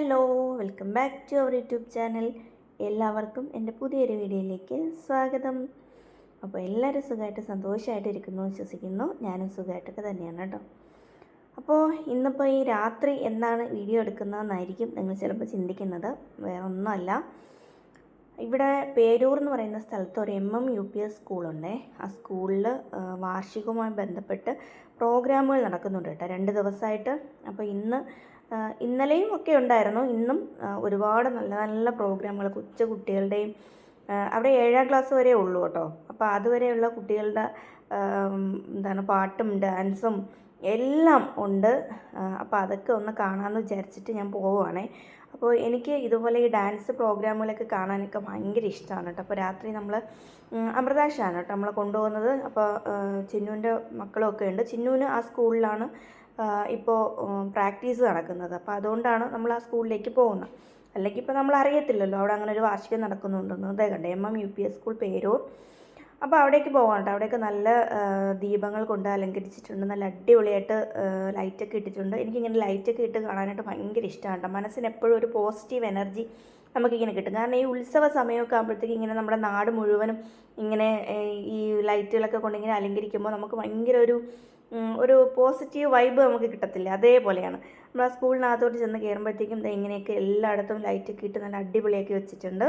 Hello, welcome back to our YouTube channel. എല്ലാവർക്കും എൻ്റെ പുതിയൊരു വീഡിയോയിലേക്ക് സ്വാഗതം. അപ്പോൾ എല്ലാവരും സുഖമായിട്ട് സന്തോഷമായിട്ട് ഇരിക്കുന്നു വിശ്വസിക്കുന്നു. ഞാനും സുഖമായിട്ടൊക്കെ തന്നെയാണ് കേട്ടോ. അപ്പോൾ ഇന്നിപ്പോൾ ഈ രാത്രി എന്താണ് വീഡിയോ എടുക്കുന്നതെന്നായിരിക്കും നിങ്ങൾ ചിലപ്പോൾ ചിന്തിക്കുന്നത്. വേറെ ഒന്നുമല്ല, ഇവിടെ പേരൂർ എന്ന് പറയുന്ന സ്ഥലത്ത് ഒരു UPS സ്കൂളുണ്ടേ. ആ സ്കൂളിൽ വാർഷികവുമായി ബന്ധപ്പെട്ട് പ്രോഗ്രാമുകൾ നടക്കുന്നുണ്ട് കേട്ടോ, 2 ദിവസമായിട്ട്. അപ്പോൾ ഇന്നലെയും ഒക്കെ ഉണ്ടായിരുന്നു. ഇന്നും ഒരുപാട് നല്ല നല്ല പ്രോഗ്രാമുകൾ കൊച്ചു കുട്ടികളുടെയും, അവിടെ 7ാം ക്ലാസ് വരെ ഉള്ളൂ കേട്ടോ. അപ്പോൾ അതുവരെയുള്ള കുട്ടികളുടെ പാട്ടും ഡാൻസും എല്ലാം ഉണ്ട്. അപ്പോൾ അതൊക്കെ ഒന്ന് കാണാമെന്ന് വിചാരിച്ചിട്ട് ഞാൻ പോവുകയാണേ. അപ്പോൾ എനിക്ക് ഇതുപോലെ ഈ ഡാൻസ് പ്രോഗ്രാമുകളൊക്കെ കാണാനൊക്കെ ഭയങ്കര ഇഷ്ടമാണ് കേട്ടോ. അപ്പോൾ രാത്രി നമ്മൾ അമൃതാഷാണ് കേട്ടോ നമ്മളെ കൊണ്ടുപോകുന്നത്. അപ്പോൾ ചിന്നുവിൻ്റെ മക്കളൊക്കെ ഉണ്ട്. ചിന്നുവിന് ആ സ്കൂളിലാണ് ഇപ്പോൾ പ്രാക്ടീസ് നടക്കുന്നത്. അപ്പോൾ അതുകൊണ്ടാണ് നമ്മൾ ആ സ്കൂളിലേക്ക് പോകുന്നത്. അല്ലെങ്കിൽ ഇപ്പോൾ നമ്മൾ അറിയത്തില്ലല്ലോ അവിടെ അങ്ങനെ ഒരു വാർഷികം നടക്കുന്നുണ്ടെന്ന്. അതേ കണ്ടേ, UPS സ്കൂൾ പേരൂർ. അപ്പോൾ അവിടേക്ക് പോകാം. അവിടെയൊക്കെ നല്ല ദീപങ്ങൾ കൊണ്ട് അലങ്കരിച്ചിട്ടുണ്ട്. നല്ല അടിപൊളിയായിട്ട് ലൈറ്റൊക്കെ ഇട്ടിട്ടുണ്ട്. എനിക്കിങ്ങനെ ലൈറ്റൊക്കെ ഇട്ട് കാണാനായിട്ട് ഭയങ്കര ഇഷ്ടമാണ് കേട്ടോ. മനസ്സിന് എപ്പോഴും ഒരു പോസിറ്റീവ് എനർജി നമുക്കിങ്ങനെ കിട്ടും. കാരണം ഈ ഉത്സവ സമയമൊക്കെ ആകുമ്പോഴത്തേക്ക് ഇങ്ങനെ നമ്മുടെ നാട് മുഴുവനും ഇങ്ങനെ ഈ ലൈറ്റുകളൊക്കെ കൊണ്ടിങ്ങനെ അലങ്കരിക്കുമ്പോൾ നമുക്ക് ഭയങ്കര ഒരു പോസിറ്റീവ് വൈബ് നമുക്ക് കിട്ടത്തില്ല. അതേപോലെയാണ് നമ്മൾ ആ സ്കൂളിനകത്തോട്ട് ചെന്ന് കയറുമ്പോഴത്തേക്കും ഇങ്ങനെയൊക്കെ എല്ലായിടത്തും ലൈറ്റൊക്കെ ഇട്ട് നല്ല അടിപൊളിയാക്കി വെച്ചിട്ടുണ്ട്.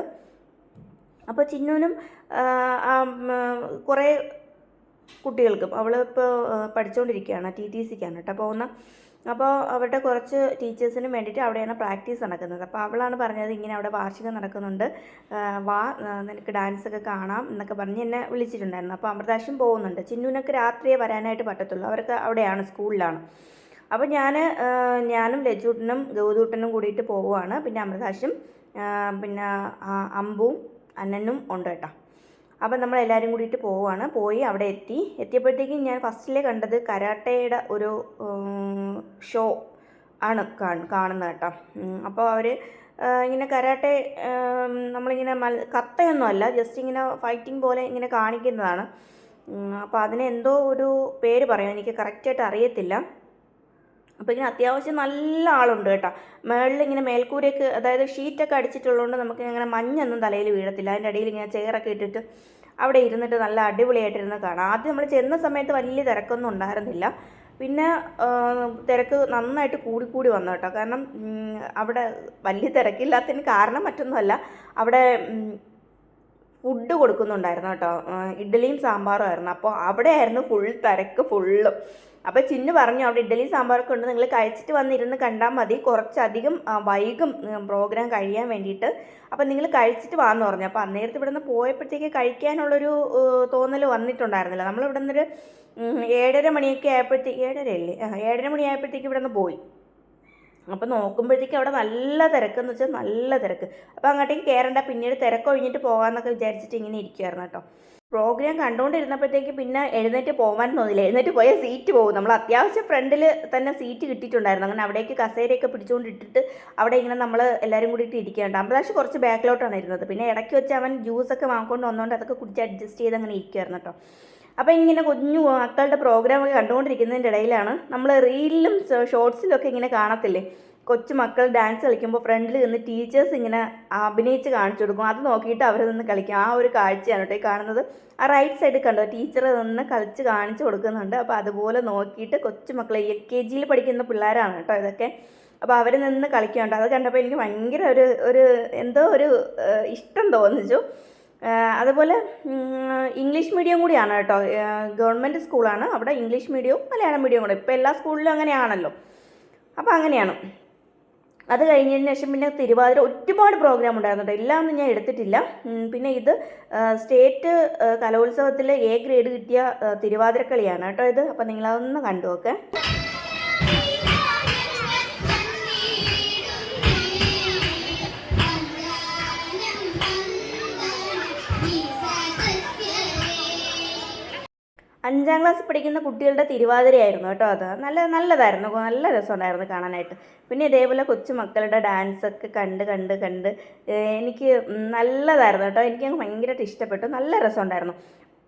അപ്പോൾ ചിന്നുവിനും കുറേ കുട്ടികൾക്കും, അവളിപ്പോൾ പഠിച്ചുകൊണ്ടിരിക്കുകയാണ്, TTCക്കാണ് കേട്ടോ പോകുന്ന. അപ്പോൾ അവരുടെ കുറച്ച് ടീച്ചേഴ്സിനും വേണ്ടിയിട്ട് അവിടെയാണ് പ്രാക്ടീസ് നടക്കുന്നത്. അപ്പോൾ അവളാണ് പറഞ്ഞത് ഇങ്ങനെ അവിടെ വാർഷികം നടക്കുന്നുണ്ട്, വാ നിനക്ക് ഡാൻസൊക്കെ കാണാം എന്നൊക്കെ പറഞ്ഞ് എന്നെ വിളിച്ചിട്ടുണ്ടായിരുന്നു. അപ്പോൾ അമൃതാശും പോകുന്നുണ്ട്. ചിന്നുവിനൊക്കെ രാത്രിയേ വരാനായിട്ട് പറ്റത്തുള്ളൂ, അവർക്ക് അവിടെയാണ്, സ്കൂളിലാണ്. അപ്പോൾ ഞാനും ലജൂട്ടനും ഗൗതൂട്ടനും കൂടിയിട്ട് പോവുകയാണ്. പിന്നെ അമൃതാശും പിന്നെ അമ്പും അന്നനും ഉണ്ട് കേട്ടോ. അപ്പം നമ്മളെല്ലാവരും കൂടിയിട്ട് പോവുകയാണ്. പോയി അവിടെ എത്തിയപ്പോഴത്തേക്കും ഞാൻ ഫസ്റ്റിലെ കണ്ടത് കരാട്ടയുടെ ഒരു ഷോ ആണ് കാണുന്നത് കേട്ടോ. അപ്പോൾ അവർ ഇങ്ങനെ കരാട്ടെ നമ്മളിങ്ങനെ കത്തയൊന്നും അല്ല, ജസ്റ്റ് ഇങ്ങനെ ഫൈറ്റിംഗ് പോലെ ഇങ്ങനെ കാണിക്കുന്നതാണ്. അപ്പോൾ അതിന് എന്തോ ഒരു പേര് പറയാം, എനിക്ക് കറക്റ്റായിട്ട് അറിയത്തില്ല. അപ്പോൾ ഇങ്ങനെ അത്യാവശ്യം നല്ല ആളുണ്ട് കേട്ടോ. മേളിലിങ്ങനെ മേൽക്കൂരയൊക്കെ, അതായത് ഷീറ്റൊക്കെ അടിച്ചിട്ടുള്ളതുകൊണ്ട് നമുക്ക് ഇങ്ങനെ മഞ്ഞൊന്നും തലയിൽ വീഴത്തില്ല. അതിൻ്റെ അടിയിൽ ഇങ്ങനെ ചെയറൊക്കെ ഇട്ടിട്ട് അവിടെ ഇരുന്നിട്ട് നല്ല അടിപൊളിയായിട്ടിരുന്ന് കാണാം. ആദ്യം നമ്മൾ ചെന്ന സമയത്ത് വലിയ തിരക്കൊന്നും ഉണ്ടായിരുന്നില്ല. പിന്നെ തിരക്ക് നന്നായിട്ട് കൂടി വന്നു കേട്ടോ. കാരണം അവിടെ വലിയ തിരക്കില്ലാത്തതിന് കാരണം മറ്റൊന്നുമല്ല, അവിടെ ഫുഡ് കൊടുക്കുന്നുണ്ടായിരുന്നു കേട്ടോ. ഇഡ്ഡലിയും സാമ്പാറും ആയിരുന്നു. അപ്പോൾ അവിടെ ആയിരുന്നു തിരക്ക് ഫുള്ളും. അപ്പോൾ ചിന്നു പറഞ്ഞു അവിടെ ഇഡ്ഡലി സാമ്പാറൊക്കെ ഉണ്ട്, നിങ്ങൾ കഴിച്ചിട്ട് വന്നിരുന്ന് കണ്ടാൽ മതി, കുറച്ചധികം വൈകും പ്രോഗ്രാം കഴിയാൻ വേണ്ടിയിട്ട്, അപ്പോൾ നിങ്ങൾ കഴിച്ചിട്ട് വാന്ന് പറഞ്ഞു. അപ്പോൾ അന്നേരത്ത് ഇവിടെ നിന്ന് പോയപ്പോഴത്തേക്ക് കഴിക്കാനുള്ളൊരു തോന്നൽ വന്നിട്ടുണ്ടായിരുന്നില്ല. നമ്മൾ ഇവിടെ നിന്നൊരു 7:30 മണിയൊക്കെ ആയപ്പോഴത്തേക്ക്, 7:30 മണിയായപ്പോഴത്തേക്ക് ഇവിടെ നിന്ന് പോയി. അപ്പോൾ നോക്കുമ്പോഴത്തേക്ക് അവിടെ നല്ല തിരക്കെന്ന് വെച്ചാൽ നല്ല തിരക്ക്. അപ്പോൾ അങ്ങോട്ടേക്ക് കയറേണ്ട, പിന്നീട് തിരക്കൊഴിഞ്ഞിട്ട് പോകാമെന്നൊക്കെ വിചാരിച്ചിട്ട് ഇങ്ങനെ ഇരിക്കുമായിരുന്നു കേട്ടോ. പ്രോഗ്രാം കണ്ടുകൊണ്ടിരുന്നപ്പോഴത്തേക്ക് പിന്നെ എഴുന്നേറ്റ് പോകാൻ തോന്നില്ല. എഴുന്നേറ്റ് പോയാൽ സീറ്റ് പോകും. നമ്മൾ അത്യാവശ്യം ഫ്രണ്ടിൽ തന്നെ സീറ്റ് കിട്ടിയിട്ടുണ്ടായിരുന്നു. അങ്ങനെ അവിടേക്ക് കസേരയൊക്കെ പിടിച്ചുകൊണ്ടിട്ടിട്ട് അവിടെ ഇങ്ങനെ നമ്മൾ എല്ലാവരും കൂടിയിട്ട് ഇരിക്കുകയുണ്ട്. അമ്പതാശ് കുറച്ച് ബാക്കിലോട്ടാണ് ഇരുന്നത്. പിന്നെ ഇടയ്ക്ക് വെച്ച് അവൻ ജ്യൂസൊക്കെ വാങ്ങിക്കൊണ്ട് വന്നുകൊണ്ട് അതൊക്കെ കുടിച്ച് അഡ്ജസ്റ്റ് ചെയ്ത് അങ്ങനെ ഇരിക്കുമായിരുന്നു കേട്ടോ. അപ്പോൾ ഇങ്ങനെ കുഞ്ഞു മക്കളുടെ പ്രോഗ്രാമൊക്കെ കണ്ടുകൊണ്ടിരിക്കുന്നതിൻ്റെ ഇടയിലാണ് നമ്മൾ റീലിലും ഷോർട്സിലും ഒക്കെ ഇങ്ങനെ കാണത്തില്ലേ, കൊച്ചു മക്കൾ ഡാൻസ് കളിക്കുമ്പോൾ ഫ്രണ്ടിൽ നിന്ന് ടീച്ചേഴ്സ് ഇങ്ങനെ അഭിനയിച്ച് കാണിച്ചു കൊടുക്കും. അത് നോക്കിയിട്ട് അവർ നിന്ന് കളിക്കും. ആ ഒരു കാഴ്ചയാണ് കേട്ടോ ഈ കാണുന്നത്. ആ റൈറ്റ് സൈഡിൽ കണ്ടോ, ടീച്ചർ നിന്ന് കളിച്ച് കാണിച്ചു കൊടുക്കുന്നുണ്ട്. അപ്പോൾ അതുപോലെ നോക്കിയിട്ട് കൊച്ചു മക്കൾ LKGയിൽ പഠിക്കുന്ന പിള്ളേരാണ് കേട്ടോ ഇതൊക്കെ. അപ്പോൾ അവർ നിന്ന് കളിക്കുന്നുണ്ട്. അത് കണ്ടപ്പോൾ എനിക്ക് ഭയങ്കര ഒരു എന്തോ ഒരു ഇഷ്ടം തോന്നിച്ചു. അതുപോലെ ഇംഗ്ലീഷ് മീഡിയം കൂടിയാണ് കേട്ടോ, ഗവൺമെൻറ് സ്കൂളാണ്. അവിടെ ഇംഗ്ലീഷ് മീഡിയവും മലയാളം മീഡിയവും കൂടെ, ഇപ്പോൾ എല്ലാ സ്കൂളിലും അങ്ങനെയാണല്ലോ. അപ്പോൾ അങ്ങനെയാണ്. അത് കഴിഞ്ഞതിന് ശേഷം പിന്നെ തിരുവാതിര ഒരുപാട് പ്രോഗ്രാം ഉണ്ടായിരുന്നു കേട്ടോ. എല്ലാം ഒന്നും ഞാൻ എടുത്തിട്ടില്ല. പിന്നെ ഇത് സ്റ്റേറ്റ് കലോത്സവത്തിൽ A ഗ്രേഡ് കിട്ടിയ തിരുവാതിരക്കളിയാണ് കേട്ടോ ഇത്. അപ്പോൾ നിങ്ങളതൊന്ന് കണ്ടു നോക്കേ. അഞ്ചാം ക്ലാസ് പഠിക്കുന്ന കുട്ടികളുടെ തിരുവാതിരയായിരുന്നു കേട്ടോ അത്. നല്ലതായിരുന്നു, നല്ല രസമുണ്ടായിരുന്നു കാണാനായിട്ട്. പിന്നെ ഇതേപോലെ കൊച്ചു മക്കളുടെ ഡാൻസൊക്കെ കണ്ട് എനിക്ക് നല്ലതായിരുന്നു കേട്ടോ. എനിക്ക് ഭയങ്കരമായിട്ട് ഇഷ്ടപ്പെട്ടു, നല്ല രസമുണ്ടായിരുന്നു.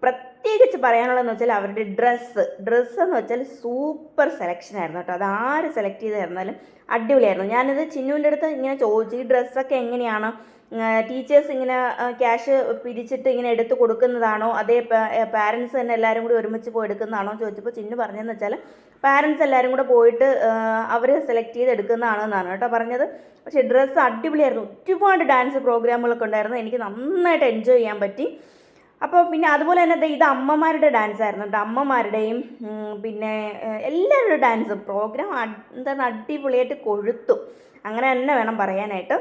പ്രത്യേകിച്ച് പറയാനുള്ളതെന്ന് വെച്ചാൽ അവരുടെ ഡ്രസ്സ് എന്ന് വെച്ചാൽ സൂപ്പർ സെലക്ഷൻ ആയിരുന്നു കേട്ടോ. അത് ആര് സെലക്ട് ചെയ്ത് തരുന്നാലും അടിപൊളിയായിരുന്നു. ഞാനിത് ചിന്നുവിൻ്റെ അടുത്ത് ഇങ്ങനെ ചോദിച്ചു, ഈ ഡ്രസ്സൊക്കെ എങ്ങനെയാണ് ടീച്ചേഴ്സ് ഇങ്ങനെ ക്യാഷ് പിരിച്ചിട്ട് ഇങ്ങനെ എടുത്ത് കൊടുക്കുന്നതാണോ അതേ പാരൻസ് തന്നെ എല്ലാവരും കൂടി ഒരുമിച്ച് പോയി എടുക്കുന്നതാണോ എന്ന് ചോദിച്ചപ്പോൾ ചിന്നു പറഞ്ഞതെന്ന് വെച്ചാൽ പാരൻസ് എല്ലാവരും കൂടെ പോയിട്ട് അവർ സെലക്ട് ചെയ്ത് എടുക്കുന്നതാണെന്നാണ് കേട്ടോ പറഞ്ഞത്. പക്ഷേ ഡ്രസ്സ് അടിപൊളിയായിരുന്നു. ഒരുപാട് ഡാൻസ് പ്രോഗ്രാമുകളൊക്കെ ഉണ്ടായിരുന്നു. എനിക്ക് നന്നായിട്ട് എൻജോയ് ചെയ്യാൻ പറ്റി. അപ്പോൾ പിന്നെ അതുപോലെ തന്നെ ഇത് അമ്മമാരുടെ ഡാൻസ് ആയിരുന്നു കേട്ടോ. അമ്മമാരുടെയും പിന്നെ എല്ലാവരുടെ ഡാൻസും പ്രോഗ്രാം എന്താണ് അടിപൊളിയായിട്ട് കൊഴുത്തു, അങ്ങനെ തന്നെ വേണം പറയാനായിട്ട്.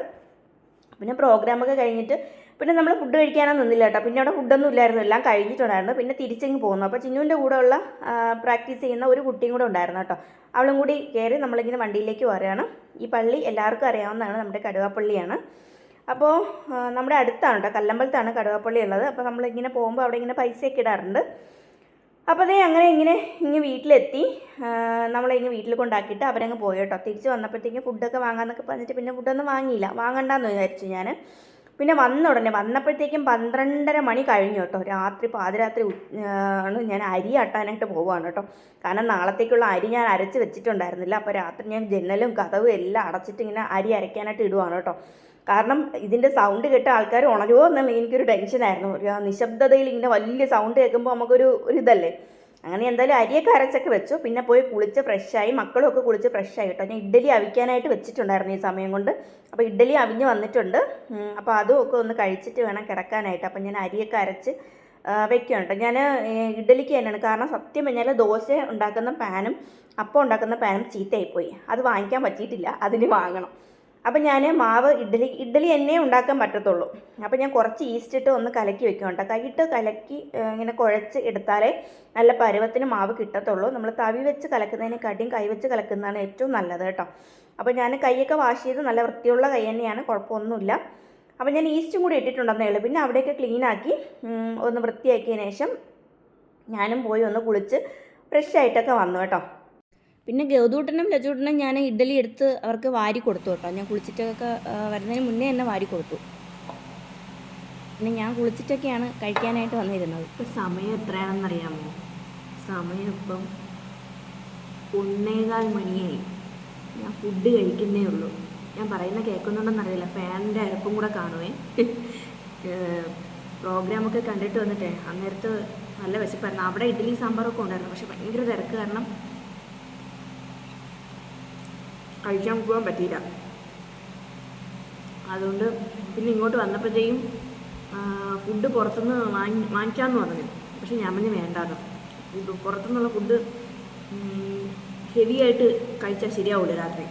പിന്നെ പ്രോഗ്രാമൊക്കെ കഴിഞ്ഞിട്ട് പിന്നെ നമ്മൾ ഫുഡ് കഴിക്കാനൊന്നും നിന്നില്ല കേട്ടോ. പിന്നെ അവിടെ ഫുഡൊന്നും ഇല്ലായിരുന്നു, എല്ലാം കഴിഞ്ഞിട്ടുണ്ടായിരുന്നു. പിന്നെ തിരിച്ചിങ്ങ് പോകുന്നു. അപ്പോൾ ചിന്നുവിൻ്റെ കൂടെ ഉള്ള പ്രാക്ടീസ് ചെയ്യുന്ന ഒരു കുട്ടിയും കൂടെ ഉണ്ടായിരുന്നു കേട്ടോ. അവളും കൂടി കയറി നമ്മളിങ്ങനെ വണ്ടിയിലേക്ക് വരികയാണ്. ഈ പള്ളി എല്ലാവർക്കും അറിയാവുന്നതാണ്, നമ്മുടെ കടുവാപ്പള്ളിയാണ്. അപ്പോൾ നമ്മുടെ അടുത്താണ് കേട്ടോ, കല്ലമ്പലത്താണ് കടുവാപ്പള്ളി ഉള്ളത്. അപ്പോൾ നമ്മളിങ്ങനെ പോകുമ്പോൾ അവിടെ ഇങ്ങനെ പൈസയൊക്കെ ഇടാറുണ്ട്. അപ്പോൾ അതേ അങ്ങനെ ഇങ്ങനെ വീട്ടിലെത്തി. നമ്മളിങ്ങനെ വീട്ടിൽ കൊണ്ടാക്കിയിട്ട് അവരങ്ങ് പോയി കേട്ടോ. തിരിച്ച് വന്നപ്പോഴത്തേക്കും ഫുഡൊക്കെ വാങ്ങാമെന്നൊക്കെ പറഞ്ഞിട്ട് പിന്നെ ഫുഡൊന്നും വാങ്ങിയില്ല, വാങ്ങണ്ടെന്ന് വിചാരിച്ചു ഞാൻ. പിന്നെ വന്നപ്പോഴത്തേക്കും 12:30 മണി കഴിഞ്ഞു കേട്ടോ. പാതിരാത്രി ആണ് ഞാൻ അരി ആട്ടാനായിട്ട് പോവുകയാണ് കേട്ടോ. കാരണം നാളത്തേക്കുള്ള അരി ഞാൻ അരച്ച് വെച്ചിട്ടുണ്ടായിരുന്നില്ല. അപ്പോൾ രാത്രി ഞാൻ ജനലും കതവും എല്ലാം അടച്ചിട്ട് ഇങ്ങനെ അരി അരയ്ക്കാനായിട്ട് ഇടുവാണ് കേട്ടോ. കാരണം ഇതിൻ്റെ സൗണ്ട് കേട്ട് ആൾക്കാർ ഉണരുമോ എന്നുള്ള എനിക്കൊരു ടെൻഷനായിരുന്നു. ഒരു നിശബ്ദതയിൽ ഇങ്ങനെ വലിയ സൗണ്ട് കേൾക്കുമ്പോൾ നമുക്കൊരു ഇതല്ലേ. അങ്ങനെ എന്തായാലും അരിയൊക്കെ അരച്ചൊക്കെ വെച്ചു. പിന്നെ പോയി കുളിച്ച് ഫ്രഷായി, മക്കളൊക്കെ കുളിച്ച് ഫ്രഷായി കേട്ടോ. ഞാൻ ഇഡ്ഡലി അവിക്കാനായിട്ട് വെച്ചിട്ടുണ്ടായിരുന്നു ഈ സമയം കൊണ്ട്. അപ്പോൾ ഇഡ്ഡലി അവിഞ്ഞ് വന്നിട്ടുണ്ട്. അപ്പോൾ അതും ഒക്കെ ഒന്ന് കഴിച്ചിട്ട് വേണം കിടക്കാനായിട്ട്. അപ്പം ഞാൻ അരിയൊക്കെ അരച്ച് വെക്കുകയാണ് കേട്ടോ. ഞാൻ ഇഡ്ഡലിക്ക് തന്നെയാണ്. കാരണം സത്യം പറഞ്ഞാൽ ദോശ ഉണ്ടാക്കുന്ന പാനും അപ്പം ഉണ്ടാക്കുന്ന പാനും ചീത്തയായിപ്പോയി. അത് വാങ്ങിക്കാൻ പറ്റിയിട്ടില്ല, അതിന് വാങ്ങണം. അപ്പം ഞാൻ മാവ് ഇഡ്ഡലി എന്നെ ഉണ്ടാക്കാൻ പറ്റത്തുള്ളൂ. അപ്പം ഞാൻ കുറച്ച് ഈസ്റ്റ് ഇട്ട് ഒന്ന് കലക്കി വെക്കും കേട്ടോ. കൈയിട്ട് കലക്കി ഇങ്ങനെ കുഴച്ച് എടുത്താലേ നല്ല പരുവത്തിന് മാവ് കിട്ടത്തുള്ളൂ. നമ്മൾ തവി വെച്ച് കലക്കുന്നതിനെക്കാട്ടിയും കൈ വെച്ച് കലക്കുന്നതാണ് ഏറ്റവും നല്ലത് കേട്ടോ. അപ്പോൾ ഞാൻ കൈയൊക്കെ വാഷ് ചെയ്ത് നല്ല വൃത്തിയുള്ള കൈ തന്നെയാണ്, കുഴപ്പമൊന്നുമില്ല. അപ്പോൾ ഞാൻ ഈസ്റ്റും കൂടി ഇട്ടിട്ടുണ്ടെന്നേ ഉള്ളൂ. പിന്നെ അവിടെയൊക്കെ ക്ലീനാക്കി ഒന്ന് വൃത്തിയാക്കിയതിന് ശേഷം ഞാനും പോയി ഒന്ന് കുളിച്ച് ഫ്രഷ് ആയിട്ടൊക്കെ വന്നു കേട്ടോ. പിന്നെ ഗൗതൂട്ടനും ലജൂട്ടനും ഞാൻ ഇഡ്ഡലി എടുത്ത് അവർക്ക് വാരി കൊടുത്തു കേട്ടോ. ഞാൻ കുളിച്ചിട്ടൊക്കെ വരുന്നതിന് മുന്നേ തന്നെ വാരി കൊടുത്തു. പിന്നെ ഞാൻ കുളിച്ചിട്ടൊക്കെയാണ് കഴിക്കാനായിട്ട് വന്നിരുന്നത്. ഇപ്പം സമയം എത്രയാണെന്നറിയാമോ? സമയം ഇപ്പം 1:15 മണിയായി. ഞാൻ ഫുഡ് കഴിക്കുന്നേ ഉള്ളൂ. ഞാൻ പറയുന്ന കേൾക്കുന്നുണ്ടെന്നറിയില്ല, ഫാനിൻ്റെ അരപ്പും കൂടെ കാണുവേ. പ്രോഗ്രാമൊക്കെ കണ്ടിട്ട് വന്നിട്ടേ അന്നേരത്ത് നല്ല വിശപ്പായിരുന്നു. അവിടെ ഇഡ്ഡലി സാമ്പാറൊക്കെ ഉണ്ടായിരുന്നു, പക്ഷെ ഭയങ്കര തിരക്ക് കാരണം കഴിക്കാൻ പോകാൻ പറ്റിയില്ല. അതുകൊണ്ട് പിന്നെ ഇങ്ങോട്ട് വന്നപ്പോഴത്തേക്കും ഫുഡ് പുറത്തുനിന്ന് വാങ്ങിക്കാമെന്ന് പറഞ്ഞു. പക്ഷെ ഞാൻ പറഞ്ഞു വേണ്ടായിരുന്നു, പുറത്തുനിന്നുള്ള ഫുഡ് ഹെവി ആയിട്ട് കഴിച്ചാൽ ശരിയാവില്ല രാത്രി.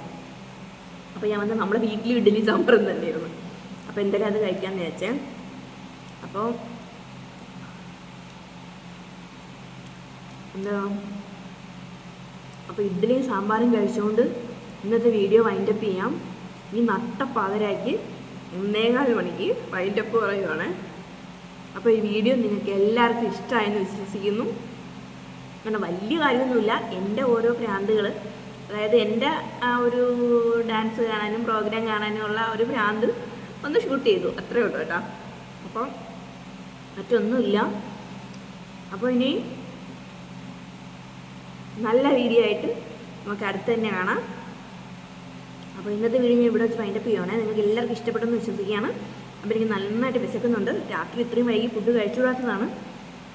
അപ്പോൾ ഞാൻ വന്ന് നമ്മളെ വീട്ടിൽ ഇഡ്ഡലി സാമ്പാറും തന്നെയായിരുന്നു. അപ്പോൾ എന്തായാലും അത് കഴിക്കാമെന്ന് വിചാരിച്ചേ. അപ്പോൾ എന്താ, അപ്പോൾ ഇഡ്ഡലിയും സാമ്പാറും കഴിച്ചുകൊണ്ട് ഇന്നത്തെ വീഡിയോ വൈൻഡപ്പ് ചെയ്യാം. ഈ നട്ടപ്പാതിരാക്കി 1:15 മണിക്ക് വൈൻഡപ്പ് പറയുവാണ്. അപ്പോൾ ഈ വീഡിയോ നിങ്ങൾക്ക് എല്ലാവർക്കും ഇഷ്ടമായെന്ന് വിശ്വസിക്കുന്നു. കാരണം വലിയ കാര്യമൊന്നുമില്ല, എൻ്റെ ഓരോ ഭ്രാന്തുകൾ, അതായത് എൻ്റെ ആ ഒരു ഡാൻസ് കാണാനും പ്രോഗ്രാം കാണാനും ഉള്ള ഒരു ഭ്രാന്ത് ഒന്ന് ഷൂട്ട് ചെയ്തു, അത്രയേ ഉള്ളൂ കേട്ടോ. അപ്പം മറ്റൊന്നുമില്ല. അപ്പോൾ ഇനി നല്ല വീഡിയോ ആയിട്ട് നമുക്ക് അടുത്ത് തന്നെ കാണാം. അപ്പോൾ ഇന്നത്തെ വീഡിയോ ഞാൻ ഇവിടെ വെച്ച് വൈൻഡപ്പ് ചെയ്യുവാണ്. നിങ്ങൾക്ക് എല്ലാവർക്കും ഇഷ്ടപ്പെട്ടെന്ന് വിശ്വസിക്കുകയാണ്. അപ്പോൾ എനിക്ക് നന്നായിട്ട് വിശക്കുന്നുണ്ട്. രാത്രി ഇത്രയും വൈകി ഫുഡ് കഴിച്ചുകൂടാത്തതാണ്,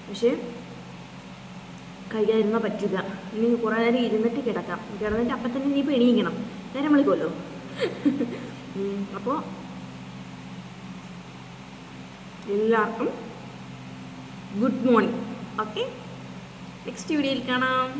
പക്ഷേ കഴിക്കാതിരുന്നാൽ പറ്റില്ല. ഇനി കുറേ നേരം ഇരുന്നിട്ട് കിടന്നിട്ട് അപ്പം തന്നെ ഇനിയിപ്പോൾ എണീക്കണം, നേരം വിളിക്കുമല്ലോ. അപ്പോൾ എല്ലാവർക്കും ഗുഡ് മോർണിംഗ്. ഓക്കെ, നെക്സ്റ്റ് വീഡിയോയിൽ കാണാം.